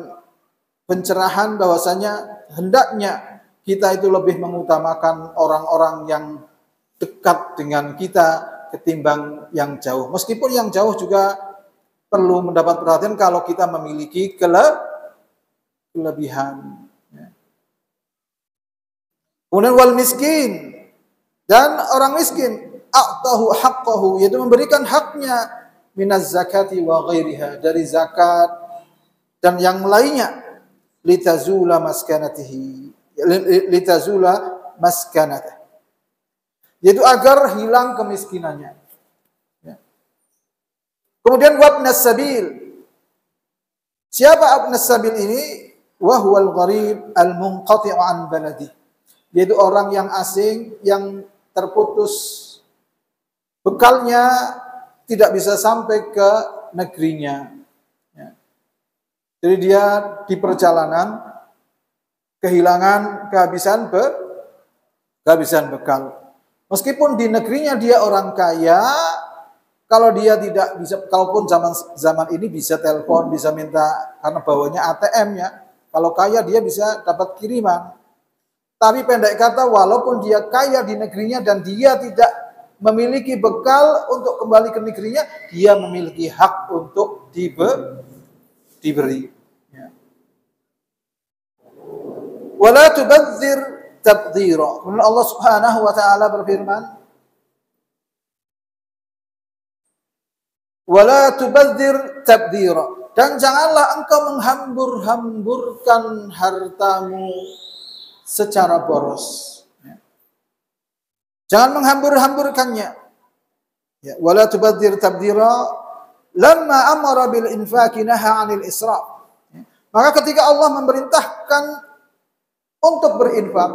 pencerahan bahwasanya hendaknya kita itu lebih mengutamakan orang-orang yang dekat dengan kita ketimbang yang jauh. Meskipun yang jauh juga perlu mendapat perhatian kalau kita memiliki kelebihan. Kemudian wal miskin, dan orang miskin, a'tahu haqqahu, yaitu memberikan haknya, minaz zakati wa ghairiha, dari zakat dan yang lainnya, litazula maskanatihi, yaitu agar hilang kemiskinannya. Kemudian wabnas sabil. Siapa abnas sabil ini? Wa huwal gharib al-munqati'u an baladi, yaitu orang yang asing yang terputus bekalnya, tidak bisa sampai ke negerinya. Jadi dia di perjalanan kehabisan bekal. Meskipun di negerinya dia orang kaya, kalau dia tidak bisa, kalaupun zaman ini bisa telepon, bisa minta, karena bawanya ATM ya. Kalau kaya dia bisa dapat kiriman. Tapi pendek kata, walaupun dia kaya di negerinya dan dia tidak memiliki bekal untuk kembali ke negerinya, dia memiliki hak untuk diberi. Wala tubadzir tabdzira. Kemudian Allah Subhanahu wa taala berfirman, wala tubadzir tabdzira, dan janganlah engkau menghambur-hamburkan hartamu secara boros. Jangan menghambur-hamburkannya. Ya, wala tubadzir tabdzira lamma amara bil infaqi naha 'anil israf. Ya. Maka ketika Allah memerintahkan untuk berinfak,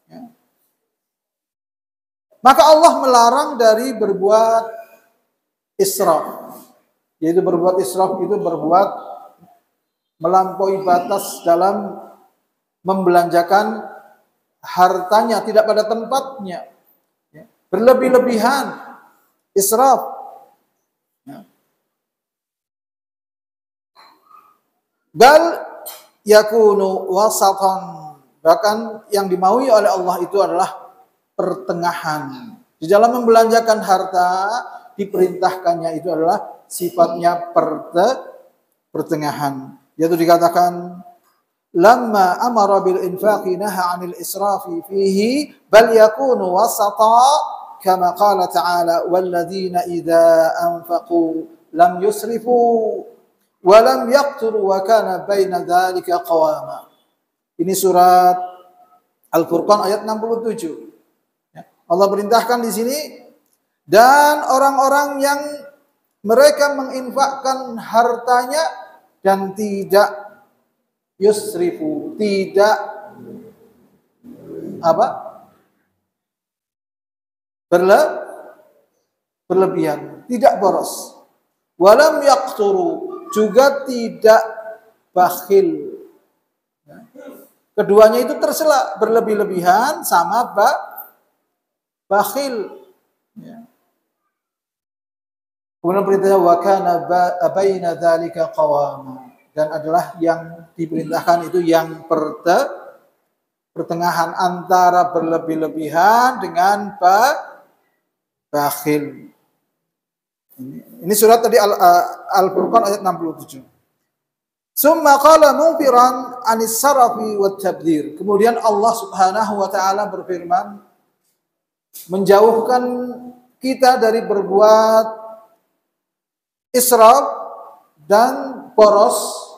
ya, maka Allah melarang dari berbuat israf. Yaitu berbuat israf itu berbuat melampaui batas dalam membelanjakan hartanya, tidak pada tempatnya. Berlebih-lebihan, israf. Bal yakunu wasatan, bahkan yang dimaui oleh Allah itu adalah pertengahan. Di dalam membelanjakan harta, diperintahkannya itu adalah sifatnya pertengahan. Yaitu dikatakan, lamma amara bil infaqi naha 'anil israfi fihi bal yakunu wasata. Kama qala ta'ala, walladzina idza anfaqu lam yusrifu wa lam yaqturu wa kana baina dzalika qawama. Ini surat Al-Furqan ayat 67. Allah perintahkan di sini, dan orang-orang yang mereka menginfakkan hartanya dan tidak yusrifu, tidak berlebihan, tidak boros. Walam yaqturu, juga tidak bakhil. Keduanya itu tersela, berlebih-lebihan sama bakhil. Kemudian perintahnya wa kana baina dzalika qawama, dan adalah yang diperintahkan itu yang pertengahan antara berlebih-lebihan dengan bakhil. Ini surat tadi Al-Furqan ayat 67. Summa qala mufiran anis sarafi wat tabdzir. Kemudian Allah Subhanahu wa taala berfirman menjauhkan kita dari berbuat israf dan poros.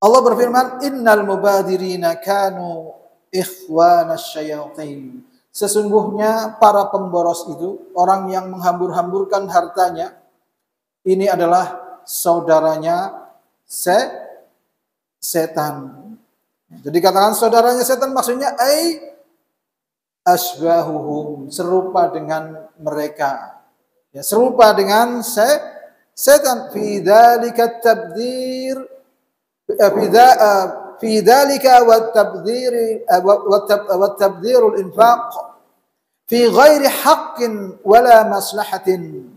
Allah berfirman, innal mubadirina kanu ikhwanas syayatin. Sesungguhnya para pemboros itu, orang yang menghambur-hamburkan hartanya, ini adalah saudaranya setan. Jadi katakan saudaranya setan maksudnya asbahuhum, serupa dengan mereka. Ya, serupa dengan setan. Fi dzalika tabdzir fi dzalika wat tabdzir wat tabdzirul infaq fi ghairi haqqin wala maslahatin.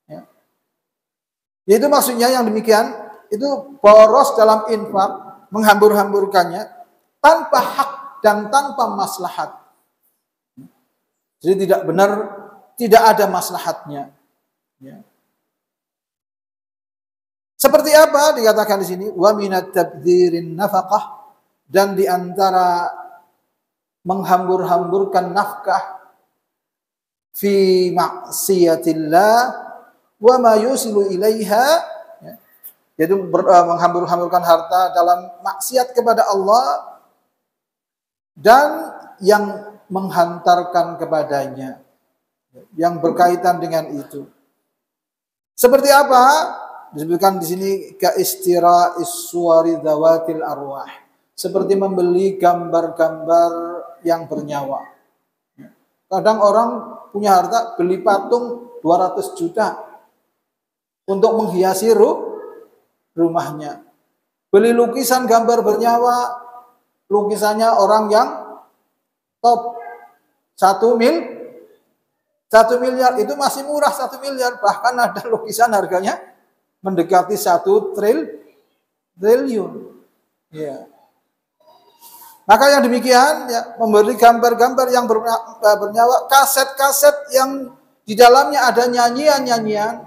Ya. Yaitu maksudnya yang demikian itu boros dalam infak, menghambur-hamburkannya tanpa hak dan tanpa maslahat. Jadi tidak benar, tidak ada maslahatnya. Ya. Seperti apa dikatakan di sini? Wa minat tabdzirin nafaqah, dan di antara menghambur-hamburkan nafkah fi maksiatillah wa ma yusilu ilaiha, ya. Yaitu menghambur-hamburkan harta dalam maksiat kepada Allah dan yang menghantarkan kepadanya, yang berkaitan dengan itu. Seperti apa? Disebutkan di sini kaistira'is suwari dzawatil arwah, seperti membeli gambar-gambar yang bernyawa. Kadang orang punya harta beli patung 200 juta untuk menghiasi rumahnya. Beli lukisan gambar bernyawa, lukisannya orang yang top 1 miliar, itu masih murah 1 miliar. Bahkan ada lukisan harganya mendekati 1 triliun. Ya. Maka yang demikian, ya, memberi gambar-gambar yang bernyawa, kaset-kaset yang di dalamnya ada nyanyian-nyanyian.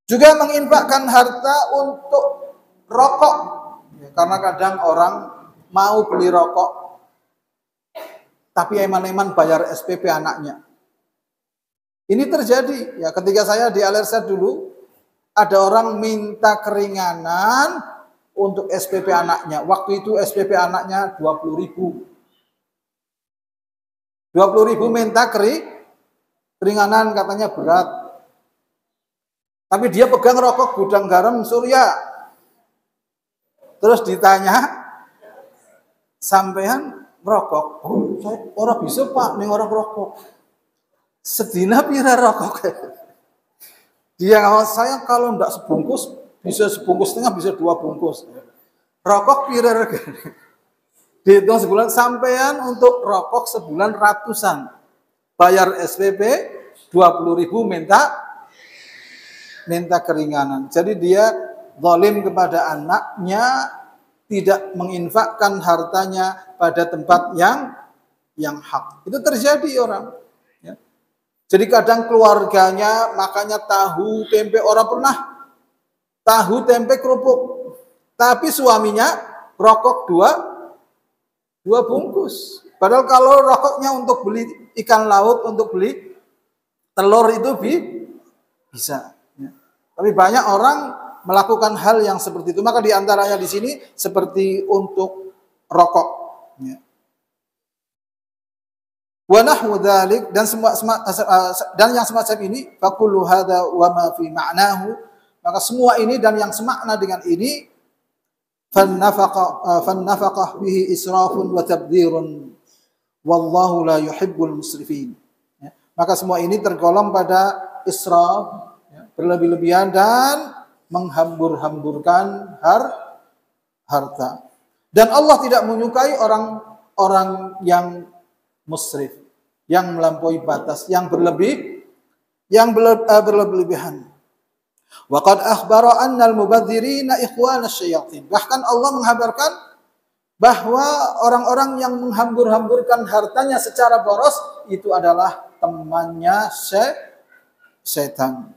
Juga menginfakkan harta untuk rokok. Ya, karena kadang orang mau beli rokok tapi eman-eman bayar SPP anaknya. Ini terjadi. Ya, ketika saya di Al-Irsyad dulu, ada orang minta keringanan untuk SPP anaknya. Waktu itu SPP anaknya 20.000. 20.000 minta keringanan, katanya berat. Tapi dia pegang rokok gudang garam Surya. Terus ditanya, sampean rokok? Oh, saya orang bisa Pak, ning orang rokok. Sedina pira rokok? Dia ngomong, saya kalau ndak sebungkus, bisa sebungkus setengah, bisa 2 bungkus. Rokok pira regane? Dihitung sebulan, sampean untuk rokok sebulan ratusan. Bayar SPP 20.000, minta keringanan. Jadi dia zalim kepada anaknya, tidak menginfakkan hartanya pada tempat yang hak. Itu terjadi orang. Ya. Jadi kadang keluarganya makanya tahu tempe, orang pernah tahu tempe kerupuk, tapi suaminya rokok 2 bungkus. Padahal kalau rokoknya untuk beli ikan laut, untuk beli telur itu bisa. Ya. Tapi banyak orang melakukan hal yang seperti itu. Maka diantaranya di sini seperti untuk rokok. Ya. Wa nahwu dzalik, dan yang semacam ini, faqulu hadza wa ma fi ma'nahu, maka semua ini dan yang semakna dengan ini, fan nafaqah bihi israfun wa tabdzirun wallahu la yuhibbul musrifin. Ya. Maka semua ini tergolong pada israf, ya, berlebih-lebihan dan menghambur-hamburkan harta. Dan Allah tidak menyukai orang orang yang musrif, yang melampaui batas, yang berlebihan. Wa qad akhbara annal mubadzirina ikhwanasy syayatin. Bahkan Allah menghabarkan bahwa orang-orang yang menghambur-hamburkan hartanya secara boros itu adalah temannya setan.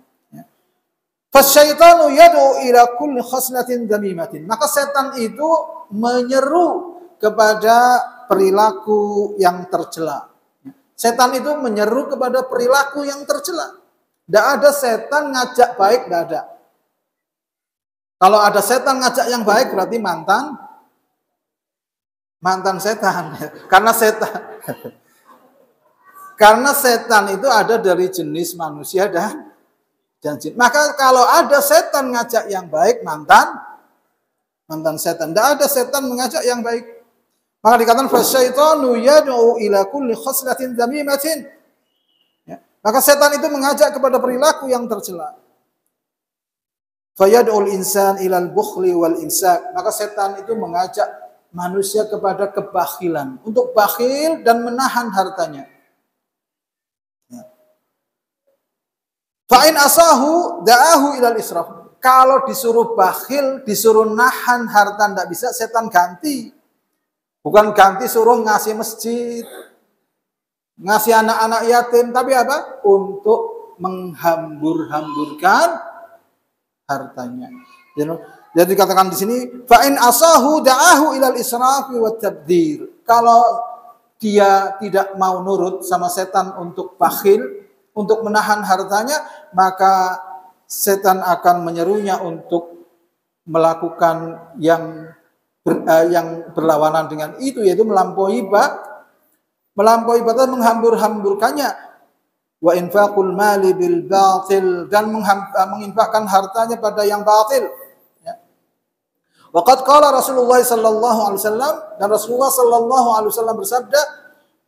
Fasyaitanu yad'u ila kulli khaslatin dzamimatin. Maka setan itu menyeru kepada perilaku yang tercela. Setan itu menyeru kepada perilaku yang tercela. Tidak ada setan ngajak baik, tidak ada. Kalau ada setan ngajak yang baik berarti mantan setan. Karena setan itu ada dari jenis manusia dan jin. Maka kalau ada setan ngajak yang baik, mantan setan. Tidak ada setan mengajak yang baik. Maka dikatakan fasyaitanu yad'u ila kulli khaslatin dzamimatin. Ya. Maka setan itu mengajak kepada perilaku yang tercela. Fayad'ul insan ilal bukhli wal imsak. Maka setan itu mengajak manusia kepada kebakhilan, untuk bakhil dan menahan hartanya. Ya. Fa'in asahu da'ahu ilal israf. Kalau disuruh bakhil, disuruh nahan harta tidak bisa, setan ganti. Bukan ganti suruh ngasih masjid, ngasih anak-anak yatim, tapi apa? Untuk menghambur-hamburkan hartanya. Jadi katakan di sini, fa'in asahu da'ahu ilal israfi wa tabdzir. Kalau dia tidak mau nurut sama setan untuk bakhil, untuk menahan hartanya, maka setan akan menyerunya untuk melakukan yang berlawanan dengan itu, yaitu melampaui batas, menghambur-hamburkannya. Wa infaqul mali bil batil, dan menginfakkan hartanya pada yang batil. Ya. Waqad qala Rasulullah sallallahu alaihi wasallam, dan Rasulullah sallallahu alaihi wasallam bersabda,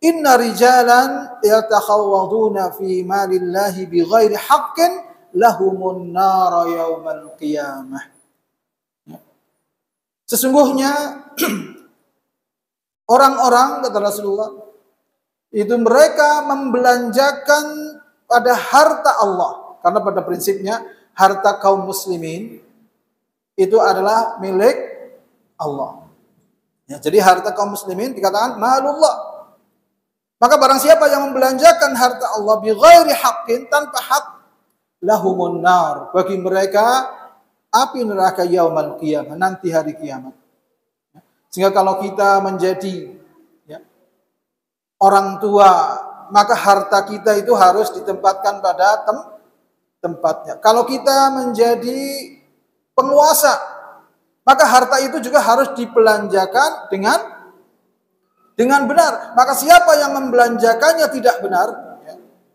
inna rijalan yatakhawwaduna fi malillahi bighairi haqqin lahumun nar yaumal qiyamah. Sesungguhnya orang-orang, kata Rasulullah, itu mereka membelanjakan pada harta Allah. Karena pada prinsipnya harta kaum muslimin itu adalah milik Allah. Ya, jadi harta kaum muslimin dikatakan malullah. Maka barang siapa yang membelanjakan harta Allah bi ghairi haqqin, tanpa hak, lahumun nar, bagi mereka api neraka yaumal qiyamah, nanti hari kiamat. Sehingga kalau kita menjadi orang tua, maka harta kita itu harus ditempatkan pada tempatnya. Kalau kita menjadi penguasa, maka harta itu juga harus dibelanjakan dengan benar. Maka siapa yang membelanjakannya tidak benar,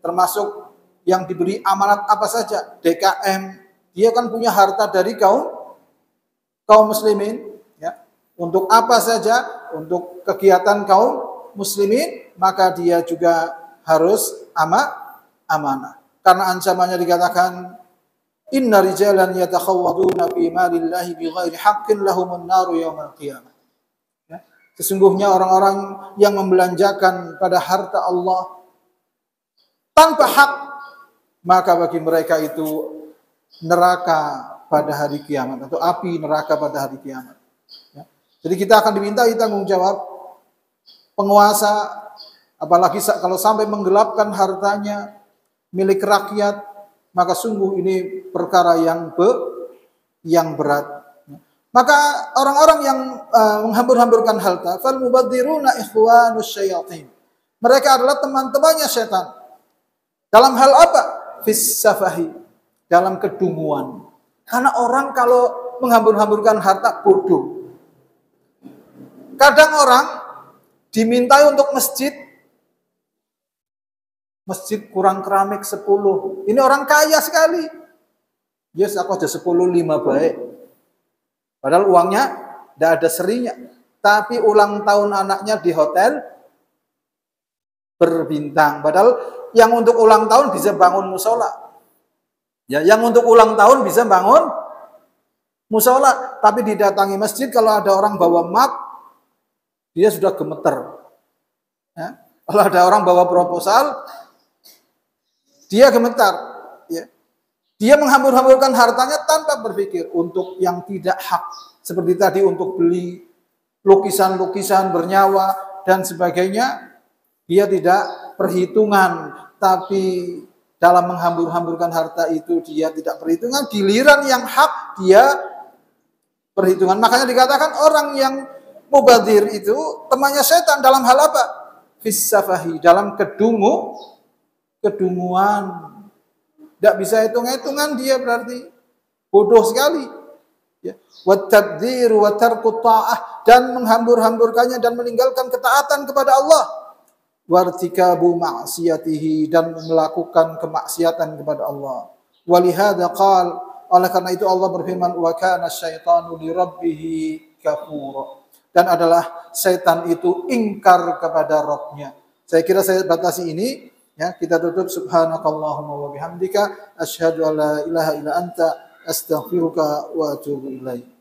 termasuk yang diberi amanat apa saja, DKM, dia kan punya harta dari kaum muslimin, ya. Untuk apa saja, untuk kegiatan kaum muslimin, maka dia juga harus amanah. Karena ancamannya dikatakan, inna rijalan yatakhawwaduna fi malillahi bighairi haqqin lahumun naru yaumal qiyamah. Ya. Sesungguhnya orang-orang yang membelanjakan pada harta Allah tanpa hak, maka bagi mereka itu neraka pada hari kiamat, atau api neraka pada hari kiamat. Ya. Jadi kita akan dimintai tanggung jawab penguasa, apalagi kalau sampai menggelapkan hartanya milik rakyat, maka sungguh ini perkara yang berat. Maka orang-orang yang menghambur-hamburkan harta, fal mubadziruna ikhwanus syayatin. Mereka adalah teman-temannya setan. Dalam hal apa? Fis safahi, dalam kedunguan. Karena orang kalau menghambur-hamburkan harta bodoh. Kadang orang dimintai untuk masjid kurang keramik 10. Ini orang kaya sekali. Yes, aku aja 10 5 baik. Padahal uangnya tidak ada serinya. Tapi ulang tahun anaknya di hotel berbintang. Padahal yang untuk ulang tahun bisa bangun musola. Ya, yang untuk ulang tahun bisa bangun musola, tapi didatangi masjid kalau ada orang bawa map, dia sudah gemeter. Ya. Kalau ada orang bawa proposal, dia gemetar. Ya. Dia menghambur-hamburkan hartanya tanpa berpikir untuk yang tidak hak. Seperti tadi untuk beli lukisan-lukisan bernyawa dan sebagainya. Dia tidak perhitungan, tapi dalam menghambur-hamburkan harta itu dia tidak perhitungan. Giliran yang hak dia perhitungan. Makanya dikatakan orang yang mubadir itu temannya setan dalam hal apa? Fissafahi, dalam kedunguan. Tidak bisa hitung-hitungan dia berarti bodoh sekali. Ya. Wat-tabdzir wa tarku ta'ah, dan menghambur-hamburkannya dan meninggalkan ketaatan kepada Allah. Wartikabu ma'siyatihi, dan melakukan kemaksiatan kepada Allah. Walihada qal, oleh karena itu Allah berfirman, wa kana syaitanu li rabbih kafura, dan adalah setan itu ingkar kepada Rabbnya. Saya kira saya batasi ini, ya, kita tutup. Subhanakallahumma wa bihamdika asyhadu an la ilaha illa anta astaghfiruka wa atubu ilaik.